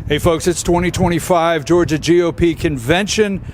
Hey folks, it's 2025 Georgia GOP convention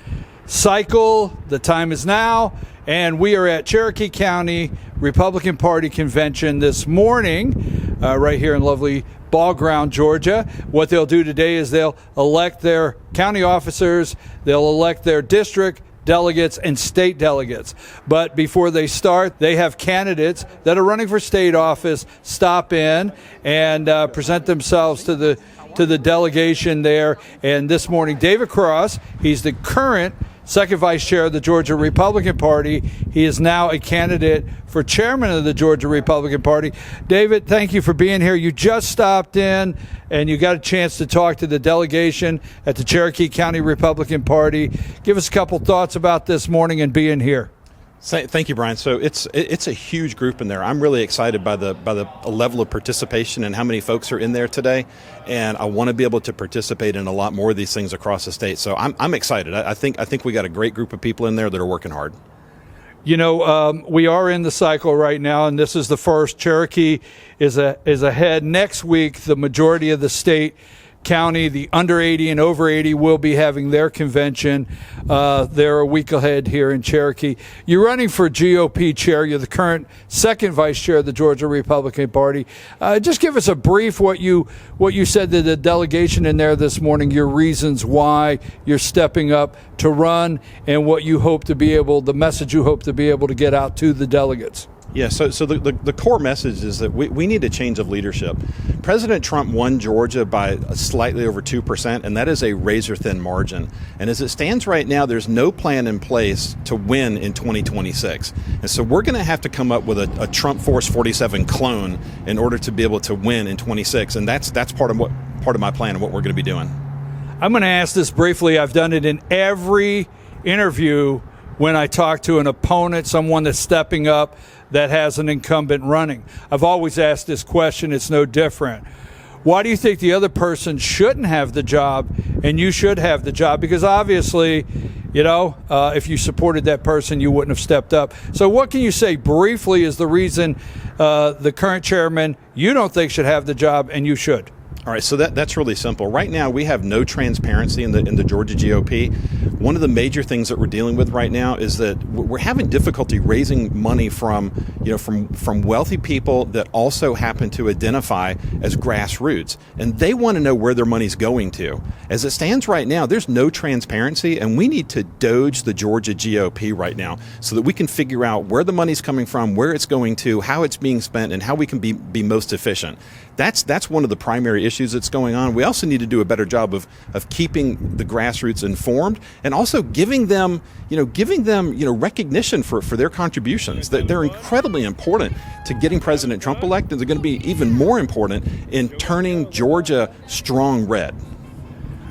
cycle. The time is now, and we are at Cherokee County Republican Party convention this morning, right here in lovely Ball Ground, Georgia. What they'll do today is they'll elect their county officers, they'll elect their district delegates and state delegates. But before they start, they have candidates that are running for state office stop in and present themselves to the delegation there. And this morning, David Cross, he's the current second vice chair of the Georgia Republican Party. He is now a candidate for chairman of the Georgia Republican Party. David, thank you for being here. You just stopped in and you got a chance to talk to the delegation at the Cherokee County Republican Party. Give us a couple thoughts about this morning and being here. Thank you, Brian. So it's a huge group in there. I'm really excited by the level of participation and how many folks are in there today, and I want to be able to participate in a lot more of these things across the state. So I'm excited. I think we got a great group of people in there that are working hard. You know, we are in the cycle right now, and this is the first. Cherokee is ahead. Next week, the majority of the state, county, the under 80 and over 80 will be having their convention. They're a week ahead here in Cherokee. You're running for GOP chair. You're the current second vice chair of the Georgia Republican Party. Just give us a brief what you said to the delegation in there this morning, your reasons why you're stepping up to run, and what you hope to be able, the message you hope to be able to get out to the delegates. Yeah, so the core message is that we need a change of leadership. President Trump won Georgia by slightly over 2%, and that is a razor-thin margin. And as it stands right now, there's no plan in place to win in 2026. And so we're going to have to come up with a Trump Force 47 clone in order to be able to win in 26, and that's part of my plan and what we're going to be doing. I'm going to ask this briefly. I've done it in every interview when I talk to an opponent, someone that's stepping up that has an incumbent running. I've always asked this question. It's no different. Why do you think the other person shouldn't have the job and you should have the job? Because obviously, you know, if you supported that person, you wouldn't have stepped up. So what can you say briefly is the reason the current chairman you don't think should have the job and you should? All right, so that's really simple. Right now, we have no transparency in the Georgia GOP. One of the major things that we're dealing with right now is that we're having difficulty raising money from wealthy people that also happen to identify as grassroots, and they want to know where their money's going to. As it stands right now, there's no transparency, and we need to DOGE the Georgia GOP right now so that we can figure out where the money's coming from, where it's going to, how it's being spent, and how we can be most efficient. That's one of the primary issues that's going on. We also need to do a better job of keeping the grassroots informed and also giving them recognition for their contributions. They're incredibly important to getting President Trump elected. They're going to be even more important in turning Georgia strong red.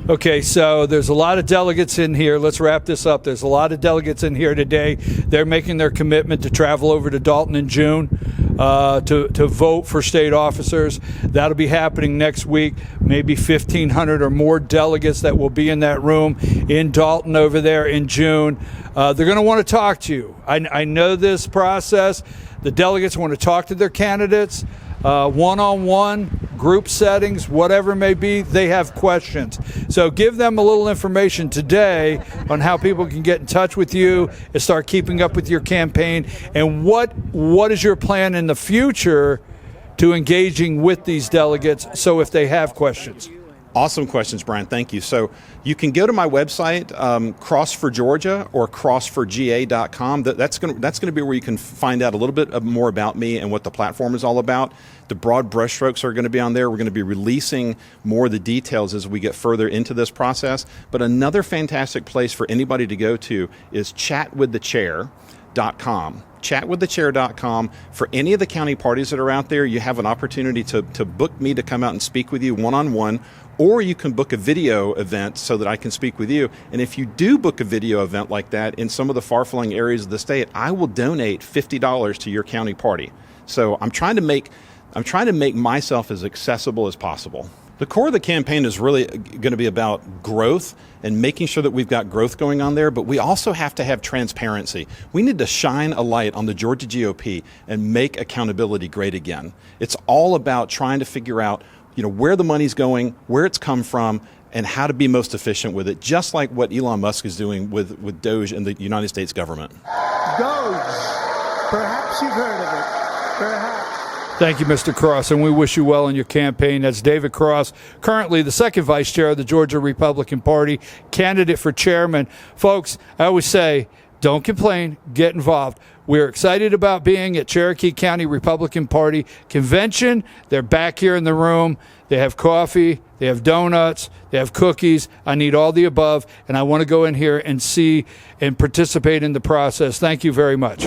Okay, so there's a lot of delegates in here. Let's wrap this up. There's a lot of delegates in here today. They're making their commitment to travel over to Dalton in June to vote for state officers. That'll be happening next week. Maybe 1,500 or more delegates that will be in that room in Dalton over there in June. They're going to want to talk to you. I know this process. The delegates want to talk to their candidates. One-on-one, group settings, whatever it may be, they have questions. So give them a little information today on how people can get in touch with you and start keeping up with your campaign. And what is your plan in the future to engaging with these delegates, so if they have questions? Awesome questions, Brian. Thank you. So you can go to my website, Cross for Georgia or crossforga.com. That's going to be where you can find out a little bit more about me and what the platform is all about. The broad brushstrokes are going to be on there. We're going to be releasing more of the details as we get further into this process. But another fantastic place for anybody to go to is chatwiththechair.com. Chatwiththechair.com. For any of the county parties that are out there, you have an opportunity to book me to come out and speak with you one-on-one, or you can book a video event so that I can speak with you. And if you do book a video event like that in some of the far-flung areas of the state, I will donate $50 to your county party. So I'm trying to make myself as accessible as possible. The core of the campaign is really going to be about growth and making sure that we've got growth going on there, but we also have to have transparency. We need to shine a light on the Georgia GOP and make accountability great again. It's all about trying to figure out where the money's going, where it's come from, and how to be most efficient with it, just like what Elon Musk is doing with DOGE and the United States government. DOGE. Perhaps you've heard of it. Perhaps. Thank you, Mr. Cross, and we wish you well in your campaign. That's David Cross, currently the second vice chair of the Georgia Republican Party, candidate for chairman. Folks, I always say, don't complain, get involved. We're excited about being at Cherokee County Republican Party Convention. They're back here in the room. They have coffee, they have donuts, they have cookies. I need all the above, and I want to go in here and see and participate in the process. Thank you very much.